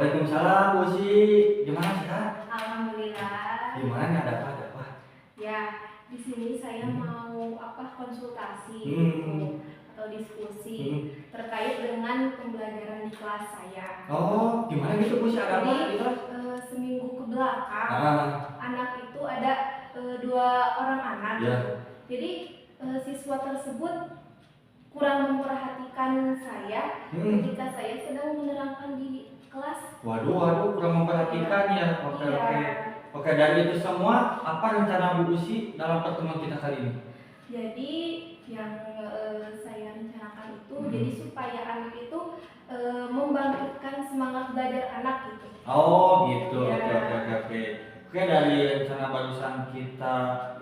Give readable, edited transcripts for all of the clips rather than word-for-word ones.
Waalaikumsalam, Bu Si. Gimana sehat? Alhamdulillah. Gimana nih ada apa? Ada apa? Ya, di sini saya Hmm. mau konsultasi Hmm. atau diskusi Hmm. terkait dengan pembelajaran di kelas saya. Oh, gimana gitu Bu Si? Ada apa Jadi di kelas? seminggu ke belakang anak itu ada 2 orang anak. Ya. Jadi siswa tersebut kurang memperhatikan saya ketika saya sedang menerangkan di kelas. Waduh, kurang memperhatikan ya. Oke. Oke, dari itu semua, apa rencana Bu Usi dalam pertemuan kita kali ini? Jadi yang saya rencanakan itu jadi supaya anak itu membangkitkan semangat belajar anak gitu. Oh gitu, Ya. Oke. Oke, dari rencana barusan kita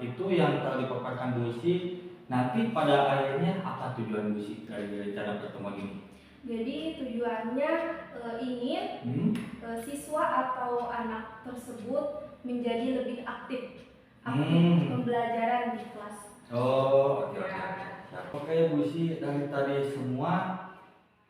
itu yang telah dipaparkan Bu Usi, nanti pada akhirnya apa tujuan Bu Usi dari rencana pertemuan ini? Jadi tujuannya ingin siswa atau anak tersebut menjadi lebih aktif pembelajaran di kelas. Oh, oke. Oke Bu Si, dari tadi semua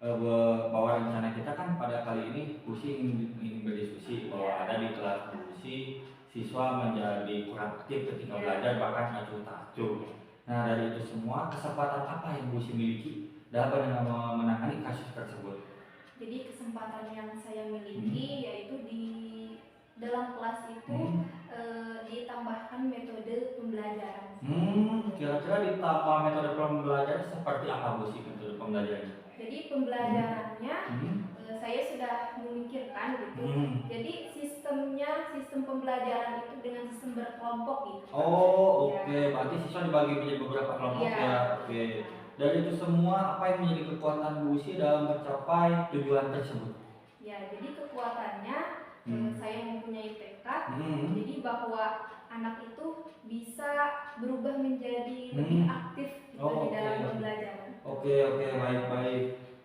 bahwa rencana kita kan pada kali ini Bu Si ingin berdiskusi bahwa ada di kelas Bu Si siswa menjadi kurang aktif ketika belajar, bahkan acuh-acuh. Nah, dari itu semua kesempatan apa yang Bu Si miliki dalam menangani kasus tersebut? Jadi kesempatan yang saya miliki yaitu di dalam kelas itu ditambahkan metode pembelajaran. Kira-kira ditambah metode pembelajaran seperti apa Bu Si metode pembelajarannya? Jadi pembelajarannya saya sudah memikirkan gitu. Jadi sistem pembelajaran itu dengan sistem berkelompok gitu. Oh, oke. Berarti siswa dibagi menjadi beberapa kelompok ya. Oke. Dari itu semua, apa yang menjadi kekuatan Bu Si dalam mencapai tujuan tersebut? Ya, jadi kekuatannya saya mempunyai tekad. Jadi bahwa anak itu bisa berubah menjadi lebih aktif gitu di dalam pembelajaran. Oke, baik.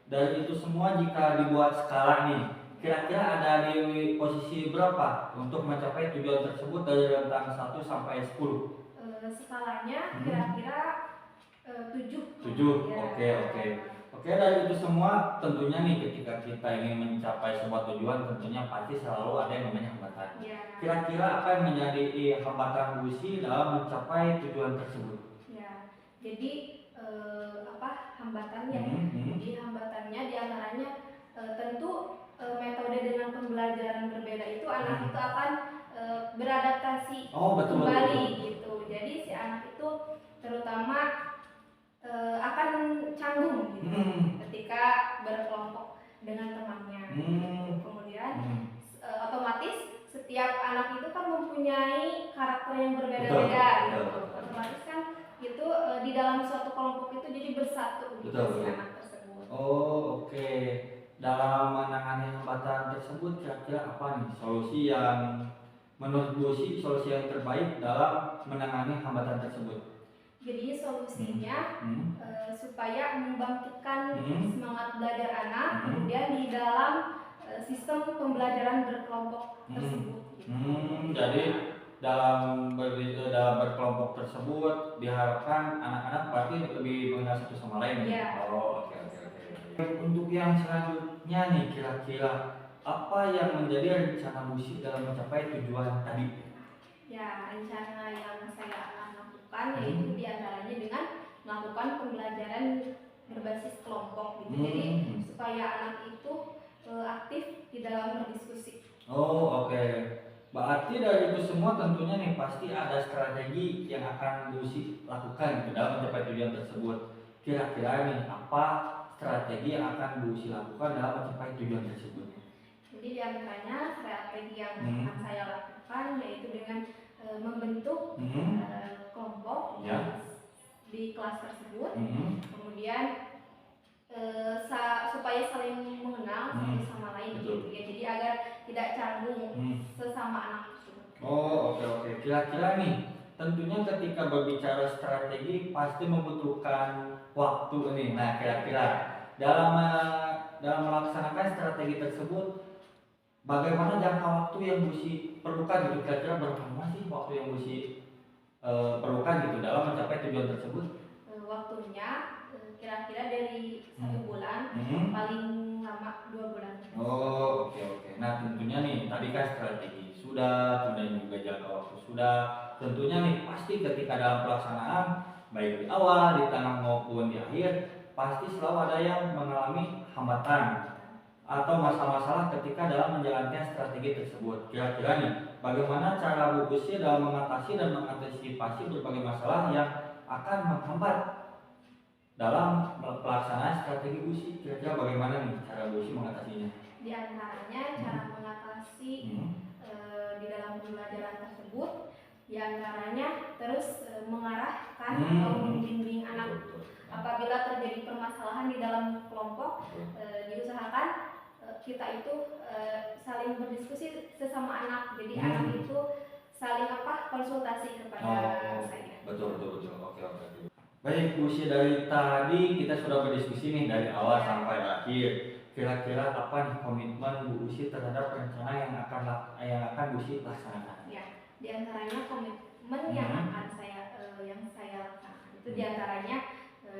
Dari itu semua jika dibuat skala nih, kira-kira ada di posisi berapa untuk mencapai tujuan tersebut dari rentang 1 sampai 10? Skalanya kira-kira 7. 7. Ya. Oke, dari itu semua tentunya nih ketika kita ingin mencapai sebuah tujuan tentunya pasti selalu ada yang namanya hambatan. Ya. Kira-kira apa yang menjadi hambatan Bu Si dalam mencapai tujuan tersebut? Ya. Jadi hambatannya? Jadi hambatannya diantaranya tentu metode dengan pembelajaran berbeda itu anak itu akan beradaptasi kembali gitu. Jadi si anak itu terutama akan canggung gitu ketika berkelompok dengan temannya. Kemudian otomatis setiap anak itu kan mempunyai karakter yang berbeda-beda gitu. Otomatis kan itu di dalam suatu kelompok itu jadi bersatu gitu si anak tersebut. Oh, oke. Dalam menangani hambatan tersebut kira-kira apa nih solusi yang menurut Bu Si solusi yang terbaik dalam menangani hambatan tersebut? Jadi solusinya supaya membangkitkan semangat belajar anak, kemudian di dalam sistem pembelajaran berkelompok tersebut. Jadi dalam berkelompok tersebut diharapkan anak-anak pasti lebih mengenal satu sama lain. Ya. Oh, oke. Untuk yang selanjutnya nih kira-kira apa yang menjadi rencana Bu Si dalam mencapai tujuan tadi? Ya, rencana yang saya akan lakukan yaitu diantaranya dengan melakukan pembelajaran berbasis kelompok gitu. Jadi supaya anak itu aktif di dalam berdiskusi. Oh, oke. Berarti dari itu semua tentunya nih pasti ada strategi yang akan Bu Si lakukan gitu dalam mencapai tujuan tersebut. Kira-kira nih apa strategi yang akan Bu Si lakukan dalam mencapai tujuan tersebut? Jadi diantaranya strategi yang akan saya lakukan yaitu dengan membentuk kelompok di kelas tersebut. Kemudian supaya saling mengenal satu sama lain gitu ya. Jadi agar tidak canggung sesama anak tersebut. Oh, oke. Kira-kira nih tentunya ketika berbicara strategi pasti membutuhkan waktu nih. Nah, kira-kira dalam melaksanakan strategi tersebut bagaimana jangka waktu yang Bu Si perlukan gitu? Kira-kira berapa lama sih waktu yang Bu Si perlukan gitu dalam mencapai tujuan tersebut? Waktunya kira-kira dari 1 bulan, paling lama 2 bulan. Oh, oke. Nah tentunya nih tadi kan strategi sudah, kemudian juga jangka waktu sudah. Tentunya nih pasti ketika dalam pelaksanaan baik di awal, di tengah maupun di akhir pasti selalu ada yang mengalami hambatan atau masalah-masalah ketika dalam menjalankan strategi tersebut. Kira-kira nih bagaimana cara Bu Usi dalam mengatasi dan mengantisipasi berbagai masalah yang akan menghambat dalam pelaksanaan strategi Bu Usi? Kira-kira bagaimana nih cara Bu Usi mengatasinya? Di antaranya cara mengatasi di dalam pembelajaran tersebut, di antaranya terus mengarahkan atau membimbing anak apabila terjadi permasalahan di dalam kelompok, diusahakan kita itu saling berdiskusi sesama anak. Jadi anak itu saling konsultasi kepada saya. Betul. Oke. Baik Bu Usi, dari tadi kita sudah berdiskusi nih dari awal sampai akhir. Kira-kira apa nih komitmen Bu Usi terhadap rencana yang akan Bu Usi laksanakan? Ya, di antaranya komitmen yang akan saya laksanakan itu di antaranya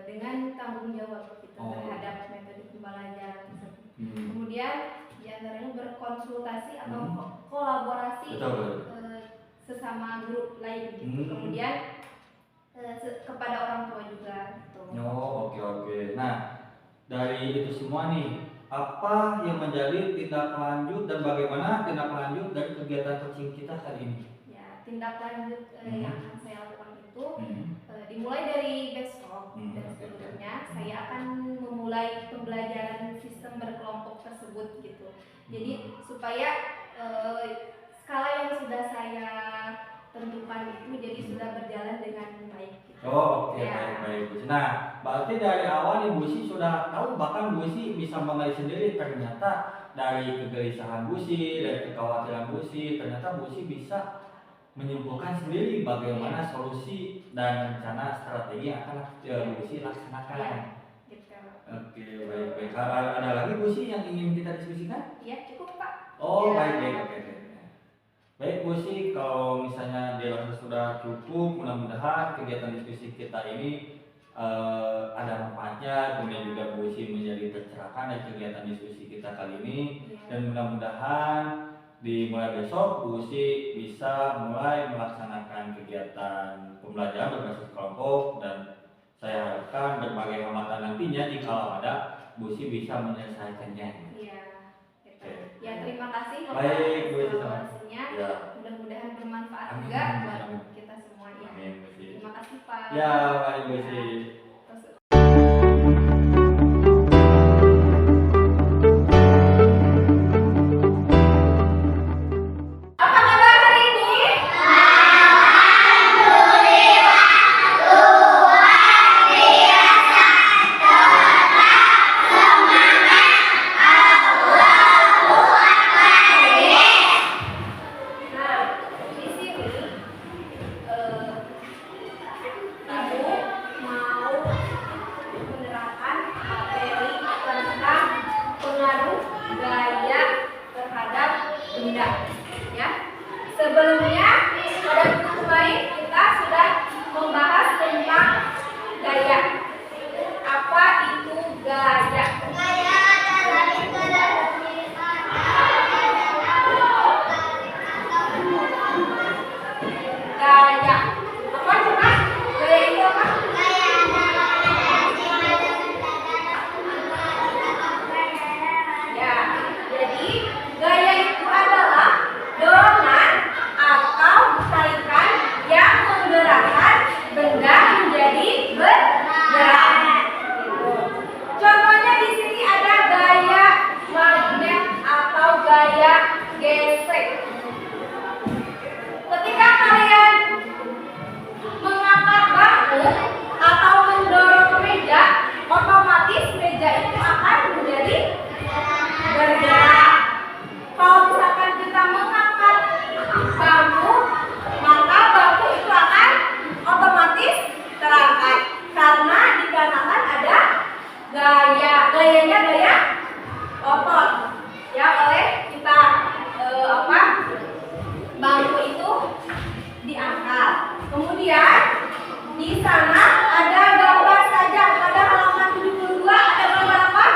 dengan tanggung jawab kita terhadap metode pembelajaran tersebut. Kemudian di antaranya berkonsultasi atau kolaborasi sesama grup lain gitu. Kemudian kepada orang tua juga gitu. Oke. Nah, dari itu semua nih, apa yang menjadi tindak lanjut dan bagaimana tindak lanjut dari kegiatan coaching kita kali ini? Ya, tindak lanjut yang akan saya lakukan itu dimulai dari besok dan seterusnya saya akan memulai pembelajaran sistem berkelompok tersebut gitu. Jadi supaya skala yang sudah saya tentukan itu jadi sudah berjalan dengan baik gitu. Oke. Baik. Nah, berarti dari awal nih Bu Usi sudah tahu, bahkan Bu Usi bisa mengenali sendiri ternyata dari kegelisahan Bu Usi, dari kekhawatiran Bu Usi, ternyata Bu Usi bisa menyimpulkan sendiri bagaimana solusi dan rencana strategi yang akan Bu Usi laksanakan. Ya, gitu. Oke, baik. Ada lagi Bu Usi yang ingin kita diskusikan? Iya, cukup Pak. Baik. Oke. Baik Bu Usi, kalau misalnya dirasa sudah cukup, mudah-mudahan kegiatan diskusi kita ini ada manfaatnya, kemudian juga Bu Usi menjadi tercerahkan dari kegiatan diskusi kita kali ini. Dan mudah-mudahan mulai besok Bu Usi bisa mulai melaksanakan kegiatan pembelajaran berbasis kelompok, dan saya harapkan berbagai hambatan nantinya jika ada Bu Usi bisa menyelesaikannya. Ya, terima kasih Baik Bu Usi, mudah-mudahan bermanfaat juga buat kita semua ya. Terima kasih Pak. Ya, baik Bu Usi. Sebelumnya pada buku kemarin kita sudah membahas tentang gaya. Apa itu gaya? Gaya. Apa coba? Gaya itu apa? Ya, jadi gaya itu adalah dorongan atau tarikan yang menggerakkan benda menjadi bergerak. Contohnya di sini ada gaya magnet atau gaya gesek. Ketika kalian mengangkat bangku atau mendorong meja, otomatis meja itu akan menjadi bergerak. Kalau misalkan kita mengangkat bangku, maka bangku itu akan otomatis terangkat karena dikarenakan ada gayanya gaya otot ya oleh kita bangku itu diangkat. Kemudian di sana ada gambar saja pada halaman 72 ada gambar apa?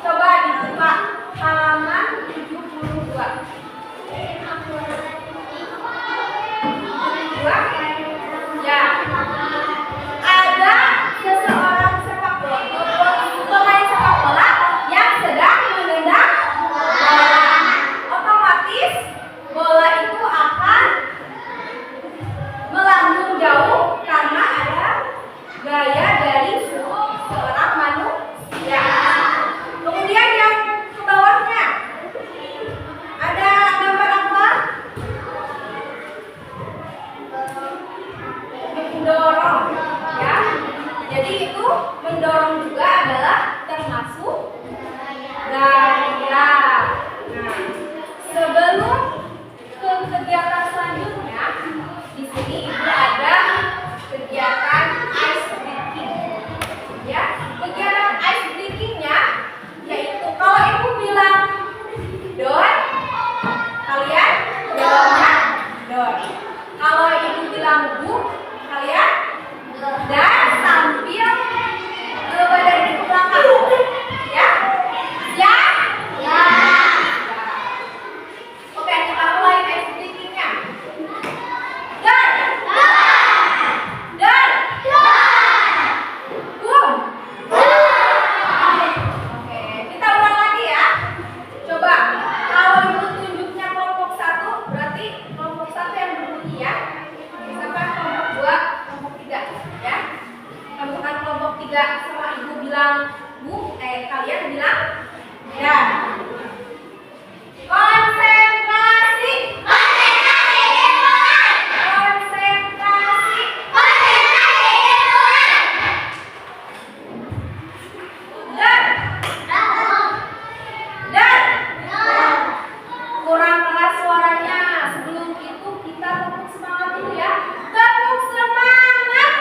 Coba dibuka halaman 72. Kalian bilang dan. Konsentrasi. Konsentrasi ilmuwan. Konsentrasi. Konsentrasi ilmuwan. Dan. Kurang keras suaranya. Sebelum itu kita tepuk semangat dulu ya. Tepuk semangat.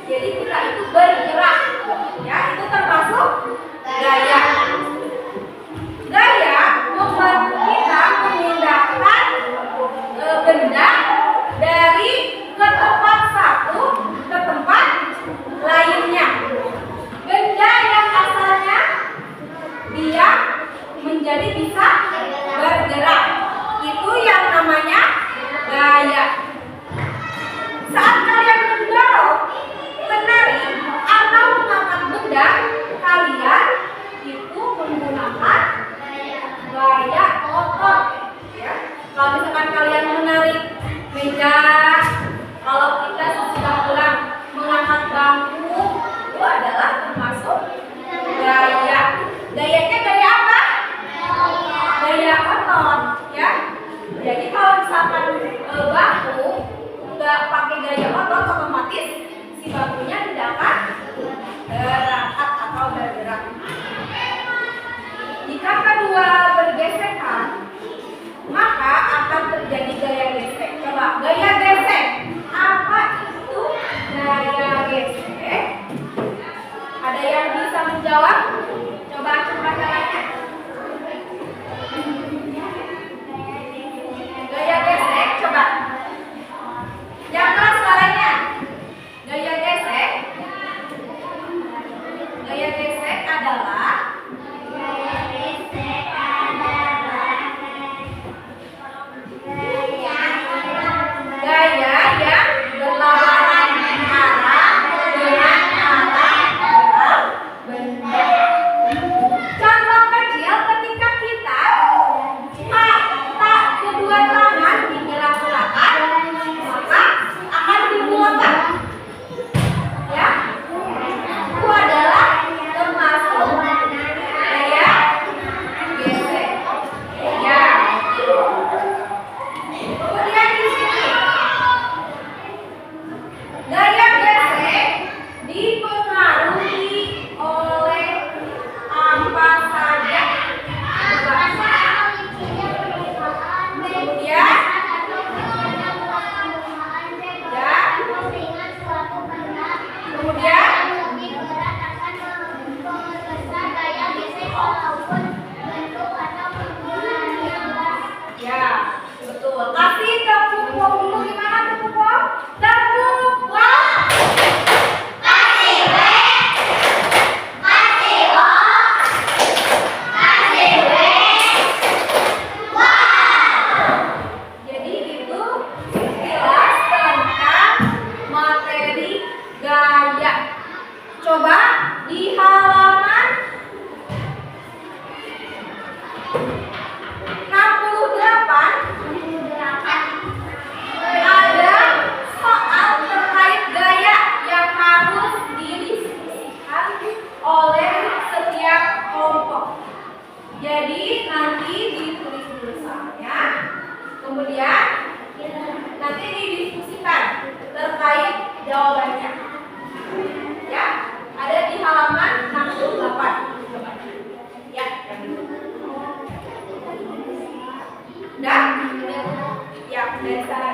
Jadi kita itu bergerak, ya itu termasuk gaya. Gaya membantu kita memindahkan benda dari ke tempat satu ke tempat lainnya. Benda yang asalnya diam menjadi bisa bergerak. Itu yang namanya gaya. Saat kalian mendorong, menarik atau mengangkat benda, kalian itu menggunakan gaya otot. Ya. Kalau misalkan kalian menarik meja, kalau kita sesudah pulang mengangkat bangku, itu adalah termasuk gaya. Gayanya gaya apa? Gaya otot, ya. Jadi kalau misalkan bangku nggak pakai gaya otot, otomatis si bangkunya tidak akan berangkat atau bergerak. Jika kedua bergesekan, maka akan terjadi gaya gesek. Coba gaya gesek. Apa itu gaya gesek? Ada yang bisa menjawab? Coba caranya. Gaya gesek, coba. Yang keras suaranya. Gaya gesek. Gaya gesek adalah gaya yang berlawanan arah dengan arah gerak benda. dari saat